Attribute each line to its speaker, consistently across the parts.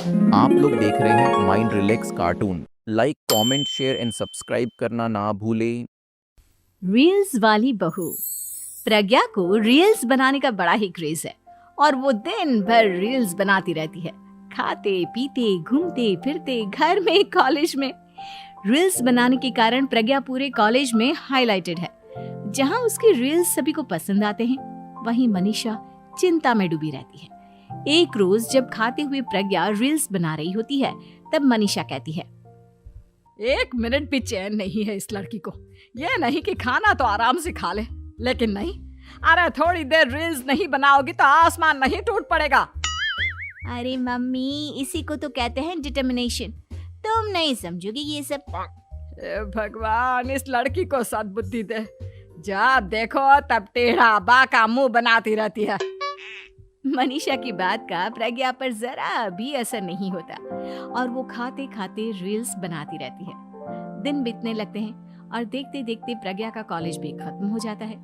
Speaker 1: आप लोग देख रहे हैं mind relax cartoon. Like, comment, share and subscribe करना ना भूलें।
Speaker 2: रील्स वाली बहू। प्रज्ञा को रील्स बनाने का बड़ा ही क्रेज है और वो दिन भर रील्स बनाती रहती है। खाते पीते घूमते फिरते घर में कॉलेज में रील्स बनाने के कारण प्रज्ञा पूरे कॉलेज में हाईलाइटेड है। जहां उसकी रील्स सभी को पसंद आते हैं, वहीं मनीषा चिंता में डूबी रहती है। एक रोज जब खाते हुए प्रज्ञा रील्स बना रही होती है, तब मनीषा कहती है,
Speaker 3: 1 मिनट भी चैन नहीं है इस लड़की को। ये नहीं कि खाना तो आराम से खा ले, लेकिन नहीं, अरे थोड़ी देर रील्स नहीं बनाओगी तो आसमान नहीं टूट पड़ेगा।
Speaker 2: अरे मम्मी, इसी को तो कहते हैं डिटर्मिनेशन। तुम नहीं समझोगी ये सब।
Speaker 3: हे भगवान, इस लड़की को सद्बुद्धि दे। जब देखो तब टेढ़ा बाका मुंह बनाती रहती है।
Speaker 2: मनीषा की बात का प्रज्ञा पर जरा भी असर नहीं होता और वो खाते खाते रील्स बनाती रहती है। दिन बीतने लगते हैं और देखते देखते प्रज्ञा का कॉलेज भी खत्म हो जाता है।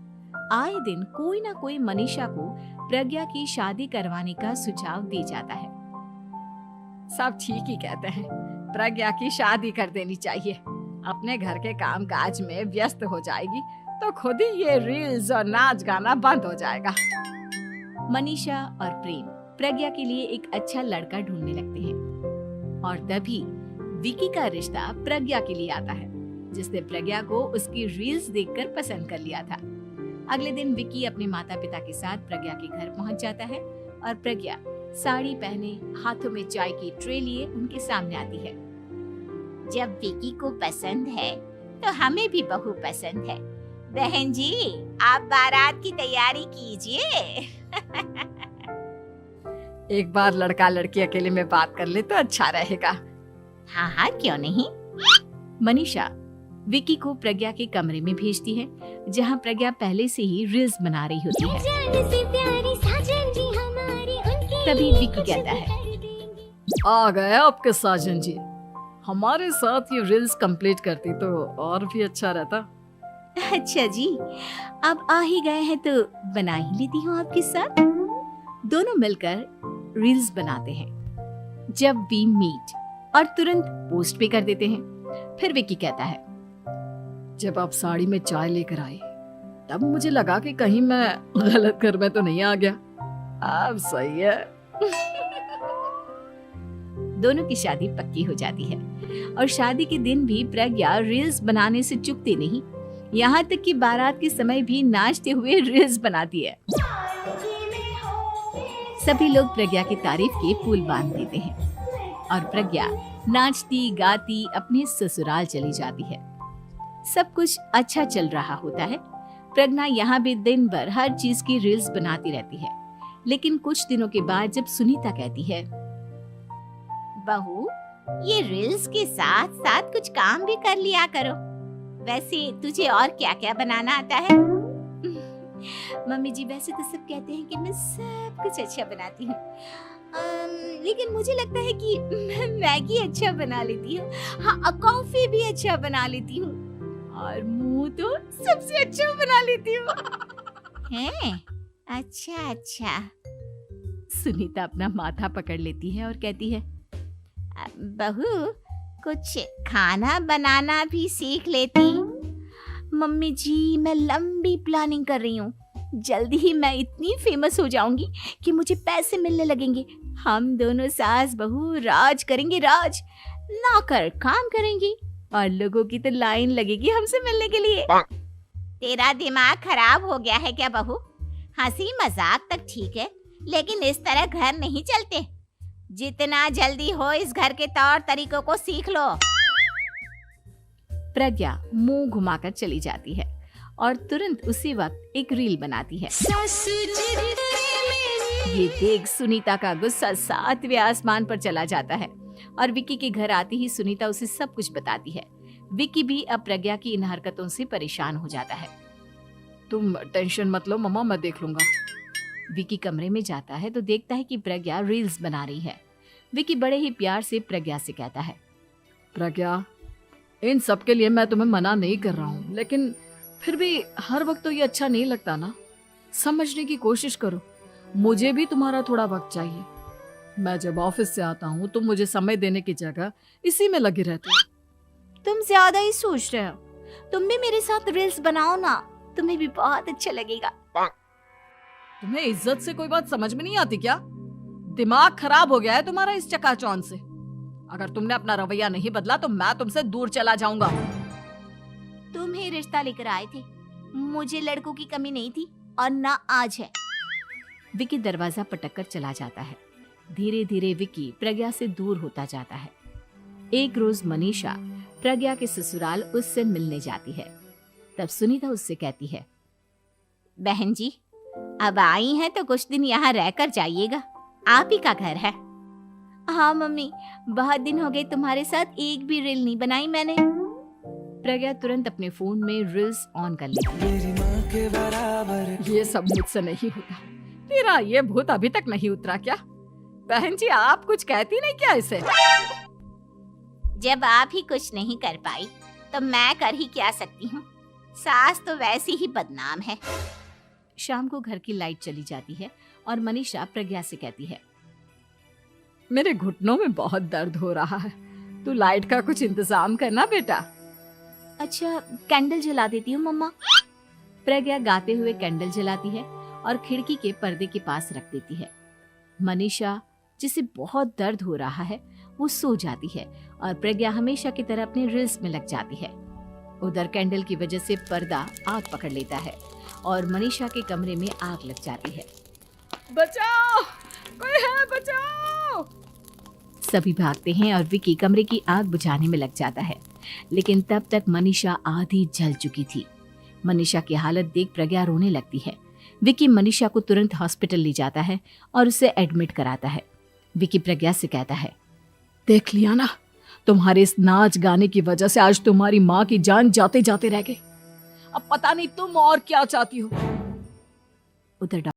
Speaker 2: आए दिन कोई ना कोई मनीषा को प्रज्ञा की शादी करवाने का सुझाव दे जाता है।
Speaker 3: सब ठीक ही कहते हैं, प्रज्ञा की शादी कर देनी चाहिए। अपने घर के काम काज में व्यस्त हो जाएगी तो खुद ही ये रील्स और नाच गाना बंद हो जाएगा।
Speaker 2: मनीषा और प्रेम प्रज्ञा के लिए एक अच्छा लड़का ढूंढने लगते हैं और तभी विकी का रिश्ता प्रज्ञा के लिए आता है, जिसने प्रज्ञा को उसकी रील्स देखकर पसंद कर लिया था। अगले दिन विकी अपने माता पिता के साथ प्रज्ञा के घर पहुंच जाता है और प्रज्ञा साड़ी पहने हाथों में चाय की ट्रे लिए उनके सामने आती है।
Speaker 4: जब विकी को पसंद है तो हमें भी बहू पसंद है। बहन जी, आप बारात की तैयारी कीजिए।
Speaker 3: एक बार लड़का लड़की अकेले में बात कर ले तो अच्छा रहेगा।
Speaker 4: हाँ हाँ, क्यों नहीं।
Speaker 2: मनीषा विकी को प्रज्ञा के कमरे में भेजती है, जहां प्रज्ञा पहले से ही रील्स बना रही होती है। तभी विकी कहता है,
Speaker 3: आ गए आपके साजन जी। हमारे साथ ये रील्स कंप्लीट करती तो और भी अच्छा रहता।
Speaker 2: अच्छा जी, अब आ ही गए हैं तो बना ही लेती हूँ आपके साथ। दोनों मिलकर रील्स बनाते हैं। जब वी मीट और तुरंत पोस्ट भी कर देते हैं। फिर विकी कहता है,
Speaker 3: जब आप साड़ी में चाय लेकर आई तब मुझे लगा कि कहीं मैं गलत घर में तो नहीं आ गया। अब सही है।
Speaker 2: दोनों की शादी पक्की हो जाती है और शादी के दिन भी प्रज्ञा रील्स बनाने से चूकती नहीं। यहाँ तक कि बारात के समय भी नाचते हुए रील्स बनाती है। सभी लोग प्रज्ञा की तारीफ के पुल बांध देते हैं और प्रज्ञा नाचती गाती अपने ससुराल चली जाती है। सब कुछ अच्छा चल रहा होता है। प्रज्ञा यहाँ भी दिन भर हर चीज की रील्स बनाती रहती है। लेकिन कुछ दिनों के बाद जब सुनीता कहती है,
Speaker 4: बहू, ये रील्स के साथ साथ कुछ काम भी कर लिया करो। वैसे तुझे और क्या क्या बनाना आता है?
Speaker 2: मम्मी जी, वैसे तो सब कहते हैं कि मैं सब कुछ अच्छा बनाती हूँ, लेकिन मुझे लगता है कि मैं मैगी अच्छा बना लेती हूँ। हाँ, कॉफी भी अच्छा बना लेती हूँ और मुंह तो सबसे अच्छा बना लेती हूँ।
Speaker 4: हैं? अच्छा अच्छा।
Speaker 2: सुनीता अपना माथा पकड़ लेती है और कहती है,
Speaker 4: बहू, कुछ खाना बनाना भी सीख लेती।
Speaker 2: मम्मी जी, मैं लंबी प्लानिंग कर रही हूँ। जल्दी ही मैं इतनी फेमस हो जाऊंगी कि मुझे पैसे मिलने लगेंगे। हम दोनों सास बहू राज करेंगे, राज नौकर काम करेंगे और लोगों की तो लाइन लगेगी हमसे मिलने के लिए।
Speaker 4: तेरा दिमाग खराब हो गया है क्या बहू? हंसी मजाक तक ठीक है, लेकिन इस तरह घर नहीं चलते। जितना जल्दी हो इस घर के तौर तरीकों को सीख लो।
Speaker 2: प्रज्ञा मुंह घुमाकर चली जाती है और तुरंत उसी वक्त एक रील बनाती है। ये देख सुनीता का गुस्सा 7वें आसमान पर चला जाता है और विकी के घर आते ही सुनीता उसे सब कुछ बताती है। विकी भी अब प्रज्ञा की इन हरकतों से परेशान हो जाता है।
Speaker 3: तुम टेंशन मत लो मम्मा, मैं देख लूंगा।
Speaker 2: विकी कमरे में जाता है तो देखता है कि प्रज्ञा रील्स बना रही है। विकी बड़े ही प्यार से प्रज्ञा से कहता है,
Speaker 3: प्रज्ञा, इन सब के लिए मैं तुम्हें मना नहीं कर रहा हूँ, लेकिन फिर भी हर वक्त तो ये अच्छा नहीं लगता ना। समझने की कोशिश करो, मुझे भी तुम्हारा थोड़ा वक्त चाहिए। मैं जब ऑफिस से आता हूँ तुम मुझे समय देने की जगह इसी में लगी रहती हो।
Speaker 2: तुम ज्यादा ही सोच रहे हो। तुम भी मेरे साथ रील्स बनाओ ना, तुम्हें भी बहुत अच्छा लगेगा।
Speaker 3: तुम्हें इज्जत से कोई बात समझ में नहीं आती क्या? दिमाग खराब हो गया है तुम्हारा इस चकाचौंध से। अगर तुमने अपना रवैया नहीं बदला तो मैं तुमसे दूर चला जाऊंगा।
Speaker 2: तुम ही रिश्ता लेकर आए थे, मुझे लड़कों की कमी नहीं थी और ना आज है। विकी दरवाजा पटक कर चला जाता है। धीरे धीरे विकी प्रज्ञा से दूर होता जाता है। एक रोज मनीषा प्रज्ञा के ससुराल उससे मिलने जाती है। तब सुनीता उससे कहती है,
Speaker 4: बहन जी, अब आई हैं तो कुछ दिन यहाँ रहकर जाइएगा, आप ही का घर है।
Speaker 2: हाँ मम्मी, बहुत दिन हो गए तुम्हारे साथ एक भी रील नहीं बनाई मैंने। प्रज्ञा तुरंत अपने फोन में रील्स ऑन कर लेती है।
Speaker 3: ये सब मुझसे नहीं होगा। तेरा ये भूत अभी तक नहीं उतरा क्या? बहन जी, आप कुछ कहती नहीं क्या इसे?
Speaker 4: जब आप ही कुछ नहीं कर पाई तो मैं कर ही क्या सकती हूँ। सास तो वैसी ही बदनाम है।
Speaker 2: शाम को घर की लाइट चली जाती है और मनीषा प्रज्ञा से कहती है,
Speaker 3: मेरे घुटनों में बहुत दर्द हो रहा है, तू लाइट का कुछ इंतजाम करना बेटा।
Speaker 2: अच्छा कैंडल जला देती हूँ मम्मा। प्रज्ञा गाते हुए कैंडल जलाती है और खिड़की के पर्दे के पास रख देती है। मनीषा, जिसे बहुत दर्द हो रहा है, वो सो जाती है और प्रज्ञा हमेशा की तरह अपने रील्स में लग जाती है। उधर कैंडल की वजह से पर्दा आग पकड़ लेता है और मनीषा के कमरे में आग लग जाती है।
Speaker 3: बचाओ, कोई है, बचाओ।
Speaker 2: सभी भागते हैं और विकी कमरे की आग बुझाने में लग जाता है, लेकिन तब तक मनीषा आधी जल चुकी थी। मनीषा की हालत देख प्रज्ञा रोने लगती है। विकी मनीषा को तुरंत हॉस्पिटल ले जाता है और उसे एडमिट कराता है। विकी प्रज्ञा से कहता है,
Speaker 3: देख लिया ना, तुम्हारे इस नाच गाने की वजह से आज तुम्हारी माँ की जान जाते जाते रह गई। अब पता नहीं तुम और क्या चाहती हो।
Speaker 2: उधर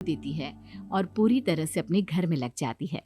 Speaker 2: देती है और पूरी तरह से अपने घर में लग जाती है।